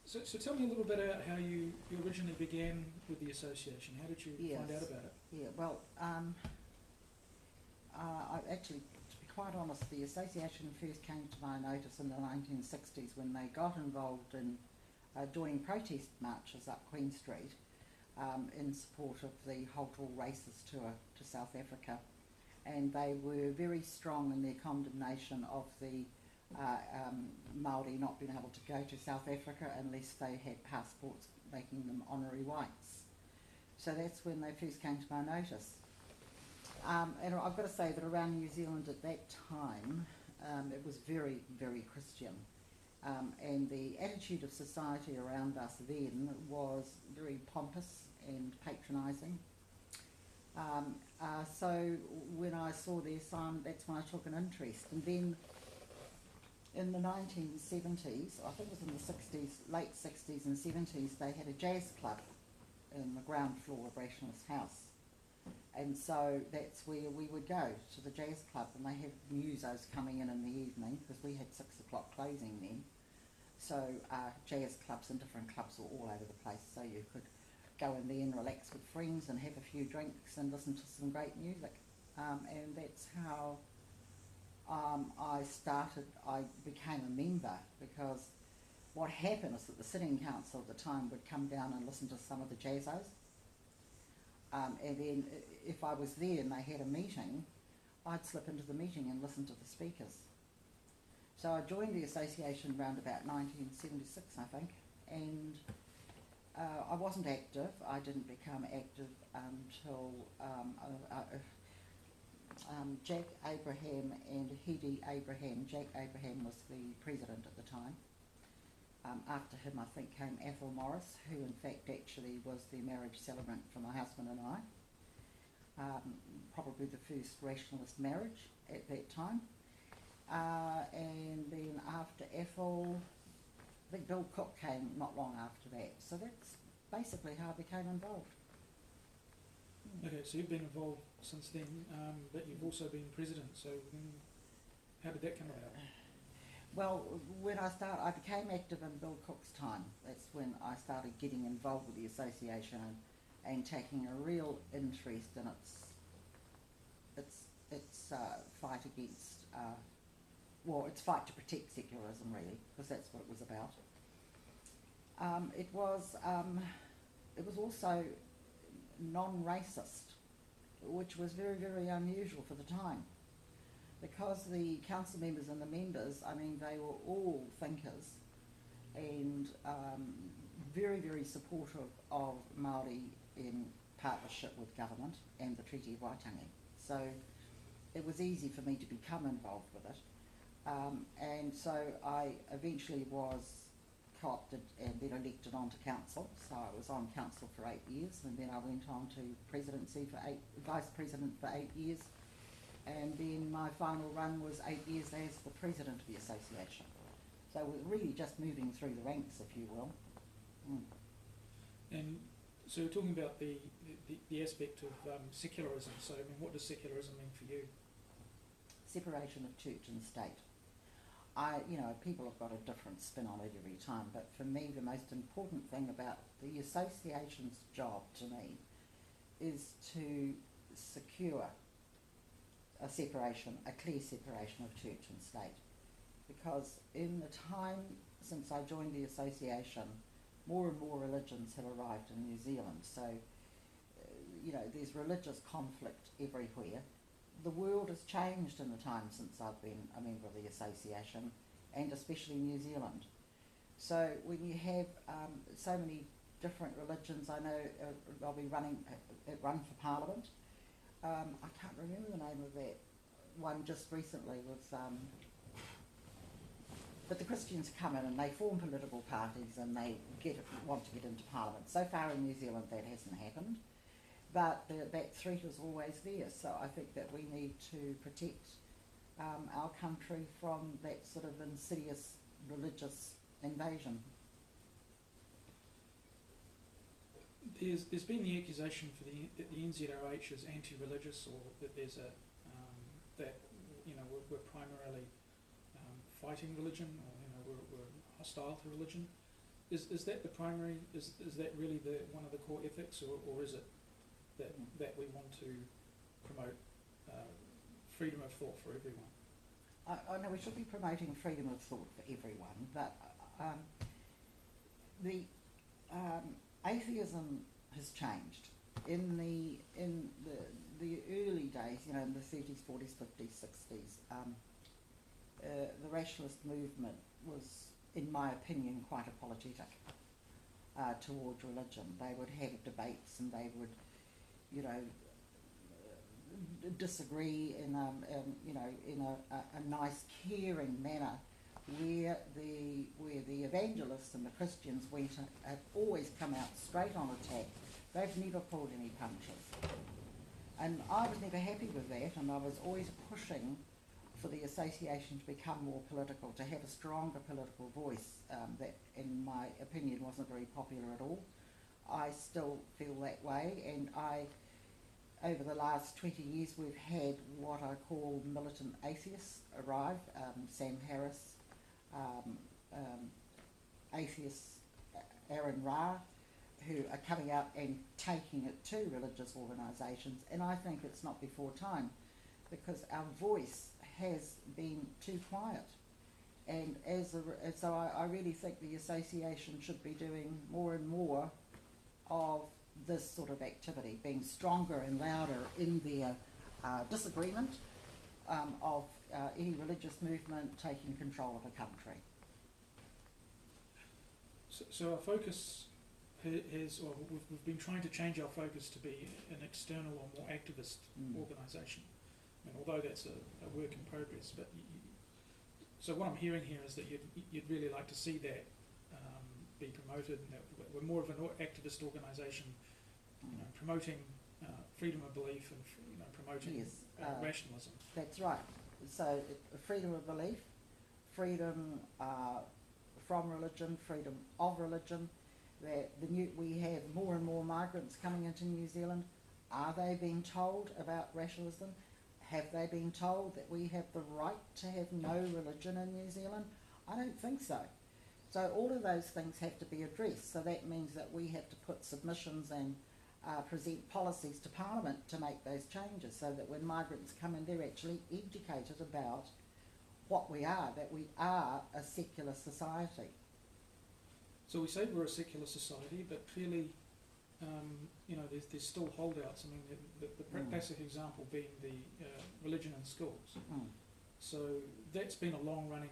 So tell me a little bit about how you originally began with the association. How did you find out about it? Yeah, well, I actually, to be quite honest, the association first came to my notice in the 1960s when they got involved in joining protest marches up Queen Street in support of the Halt All Races tour to South Africa. And they were very strong in their condemnation of the Māori not being able to go to South Africa unless they had passports making them honorary whites. So that's when they first came to my notice. And I've got to say that around New Zealand at that time, it was very, very Christian. And the attitude of society around us then was very pompous and patronising. So when I saw their sign, that's when I took an interest. And then in the 1970s, I think it was in the 60s, late 60s and 70s, they had a jazz club in the ground floor of Rationalists' house. And so that's where we would go, to the jazz club, and they had musos coming in the evening, because we had 6 o'clock closing then. So jazz clubs and different clubs were all over the place, so you could go in there and relax with friends and have a few drinks and listen to some great music. And that's how I became a member, because what happened is that the sitting council at the time would come down and listen to some of the jazzos. And then if I was there and they had a meeting, I'd slip into the meeting and listen to the speakers. So I joined the association around about 1976, I think, and I wasn't active. I didn't become active until Jack Abraham and Hedy Abraham. Jack Abraham was the president at the time. After him, I think, came Athol Morris, who in fact actually was the marriage celebrant for my husband and I. Probably the first rationalist marriage at that time. And then after Athol, I think Bill Cook came not long after that. So that's basically how I became involved. Okay, so you've been involved since then, but you've also been president. So how did that come about? Well, when I became active in Bill Cook's time. That's when I started getting involved with the association and taking a real interest in its fight against, its fight to protect secularism, really, because that's what it was about. It was also non-racist, which was very, very unusual for the time. Because the council members and the members, I mean, they were all thinkers and very, very supportive of Māori in partnership with government and the Treaty of Waitangi. So it was easy for me to become involved with it. And so I eventually was co-opted and then elected onto council. So I was on council for 8 years, and then I went on to presidency vice president for 8 years. And then my final run was 8 years as the president of the association. So we're really just moving through the ranks, if you will. And so we're talking about the aspect of secularism. So I mean, what does secularism mean for you? Separation of church and state. People have got a different spin on it every time, but for me the most important thing about the association's job to me is to secure a clear separation of church and state. Because in the time since I joined the association, more and more religions have arrived in New Zealand. So, there's religious conflict everywhere. The world has changed in the time since I've been a member of the association, and especially New Zealand. So when you have so many different religions, I know I'll be run for Parliament. I can't remember the name of that one just recently but the Christians come in and they form political parties and they want to get into Parliament. So far in New Zealand that hasn't happened, but that threat is always there. So I think that we need to protect our country from that sort of insidious religious invasion. There's been the accusation that the NZOH is anti-religious, or that there's we're primarily fighting religion, or we're hostile to religion. is that the primary, is that really one of the core ethics, or is it that we want to promote freedom of thought for everyone? I know we should be promoting freedom of thought for everyone, but the atheism has changed. In the early days, you know, in the 30s, 40s, 50s, 60s, the rationalist movement was, in my opinion, quite apologetic towards religion. They would have debates and they would, you know, disagree in a nice, caring manner, where the evangelists and the Christians have always come out straight on attack. They've never pulled any punches, and I was never happy with that. And I was always pushing for the association to become more political, to have a stronger political voice. That, in my opinion, wasn't very popular at all. I still feel that way, and over the last 20 years, we've had what I call militant atheists arrive. Sam Harris, atheist Aaron Ra, who are coming out and taking it to religious organisations, and I think it's not before time, because our voice has been too quiet. And so I really think the association should be doing more and more of this sort of activity, being stronger and louder in their disagreement of any religious movement taking control of a country. So our focus or we've been trying to change our focus to be an external or more activist organisation. I mean, although that's a work in progress, but so what I'm hearing here is that you'd really like to see that be promoted, and that we're more of an activist organisation, you know, promoting freedom of belief and promoting rationalism. That's right. So freedom of belief, freedom from religion, freedom of religion. We have more and more migrants coming into New Zealand. Are they being told about rationalism? Have they been told that we have the right to have no religion in New Zealand? I don't think so. So all of those things have to be addressed. So that means that we have to put submissions and present policies to Parliament to make those changes, so that when migrants come in, they're actually educated about what we are, that we are a secular society. So we say we're a secular society, but clearly, there's still holdouts. I mean, the classic example being the religion in schools. So that's been a long-running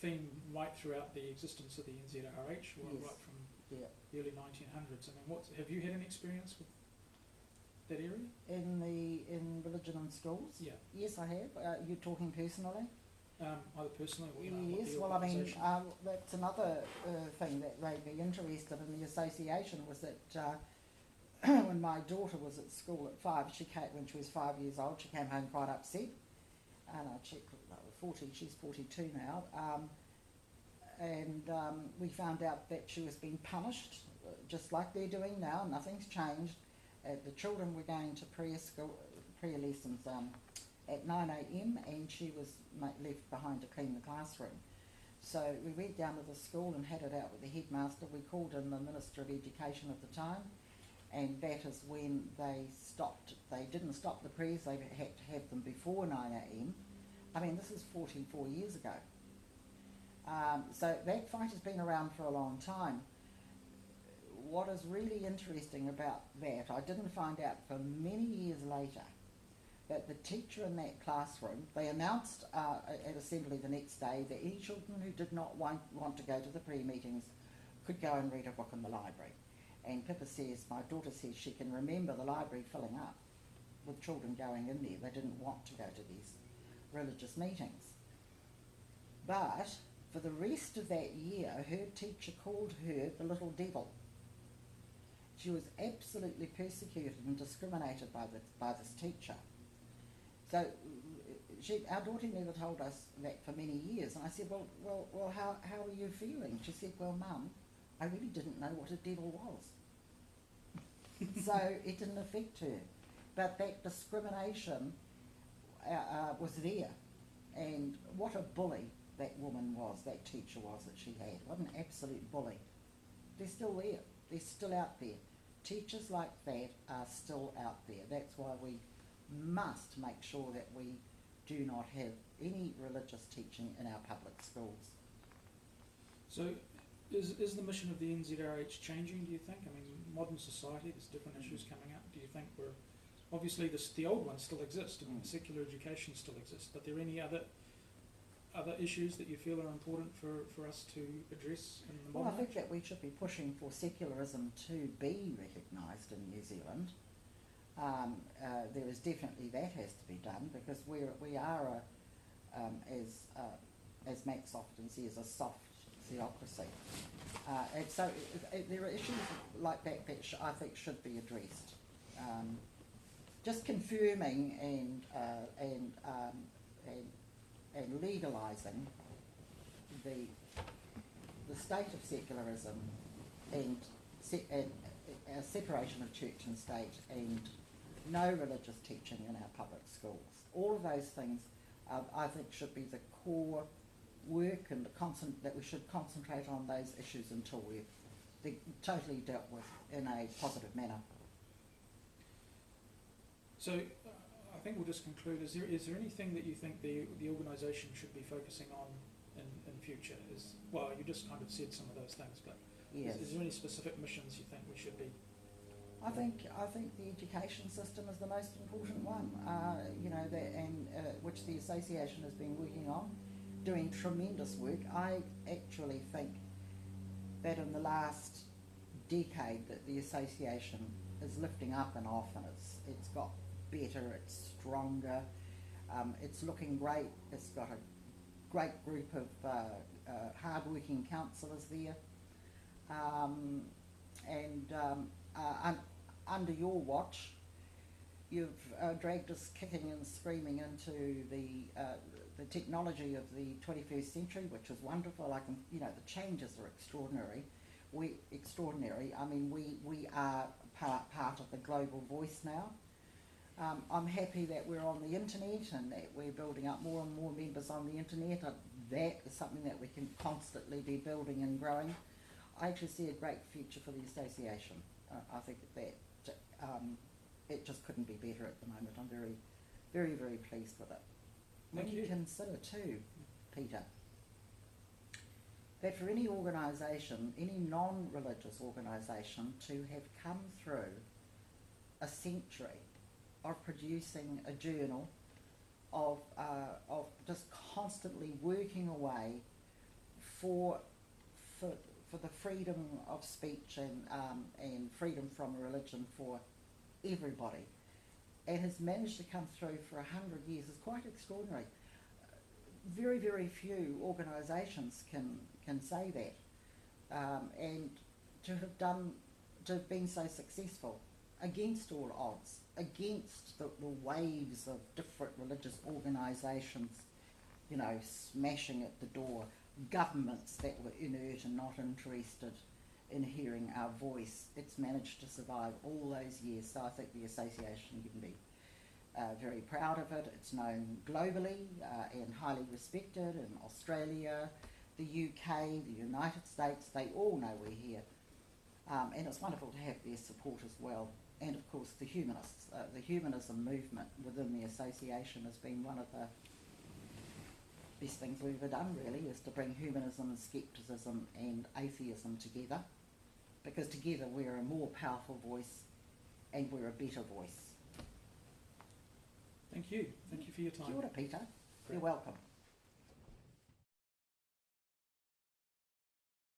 theme right throughout the existence of the NZRH, right from the early 1900s. I mean, have you had any experience with that area? In religion in schools? Yeah. Yes, I have. You're talking personally? Either personally or yes, well, I mean, that's another thing that made me interested in the association, was that when my daughter was at school at 5, when she was 5 years old, she came home quite upset. And I checked, 40, she's 42 now. And we found out that she was being punished, just like they're doing now. Nothing's changed. The children were going to prayer lessons at 9 a.m, and she was left behind to clean the classroom. So we went down to the school and had it out with the headmaster. We called in the Minister of Education at the time, and that is when they didn't stop the prayers. They had to have them before 9 a.m. I mean, this is 44 years ago. So that fight has been around for a long time. What is really interesting about that, I didn't find out for many years later, that the teacher in that classroom, they announced at assembly the next day that any children who did not want to go to the prayer meetings could go and read a book in the library. And Pippa says, my daughter says, she can remember the library filling up with children going in there. They didn't want to go to these religious meetings. But for the rest of that year, her teacher called her the little devil. She was absolutely persecuted and discriminated by this teacher. So our daughter never told us that for many years. And I said, well, how are you feeling? She said, well, Mum, I really didn't know what a devil was. So it didn't affect her. But that discrimination was there. And what a bully that woman was, that teacher was that she had. What an absolute bully. They're still there. They're still out there. Teachers like that are still out there. That's why we must make sure that we do not have any religious teaching in our public schools. So is the mission of the NZRH changing, do you think? I mean, modern society, there's different issues coming up. Do you think we're... Obviously the old ones still exist, I mean, secular education still exists, but are there any other issues that you feel are important for us to address in the modern Well, I think age? that we should be pushing for secularism to be recognised in New Zealand. There is definitely that has to be done, because we are as Max often says, a soft theocracy. And so there are issues like that that I think should be addressed. Just confirming and legalising the state of secularism and separation of church and state and no religious teaching in our public schools. All of those things I think should be the core work, and that we should concentrate on those issues until they're totally dealt with in a positive manner. So I think we'll just conclude. Is there anything that you think the organisation should be focusing on in future? Well, you just kind of said some of those things, but Yes. is there any specific missions you think we should be? I think the education system is the most important one. Which the association has been working on, doing tremendous work. I actually think that in the last decade that the association is lifting up and off, and it's got better, it's stronger, it's looking great. It's got a great group of hard-working counsellors there, under your watch, you've dragged us kicking and screaming into the technology of the 21st century, which is wonderful. The changes are extraordinary. I mean, we are part of the global voice now. I'm happy that we're on the internet and that we're building up more and more members on the internet. That is something that we can constantly be building and growing. I actually see a great future for the association. I think that it just couldn't be better at the moment. I'm very, very, very pleased with it. When you consider too, Peter, that for any organisation, any non-religious organisation, to have come through a century of producing a journal, of just constantly working away for the freedom of speech and freedom from religion for everybody, and has managed to come through for 100 years is quite extraordinary. Very, very few organisations can say that, and to have been so successful against all odds, against the waves of different religious organisations, smashing at the door, governments that were inert and not interested in hearing our voice. It's managed to survive all those years, so I think the association can be very proud of it. It's known globally and highly respected in Australia, the UK, the United States. They all know we're here, and it's wonderful to have their support as well. And of course the humanists, the humanism movement within the association has been one of the best things we've ever done, really, is to bring humanism and scepticism and atheism together, because together we're a more powerful voice and we're a better voice. Thank you for your time. Kia ora, Peter. Great. You're welcome.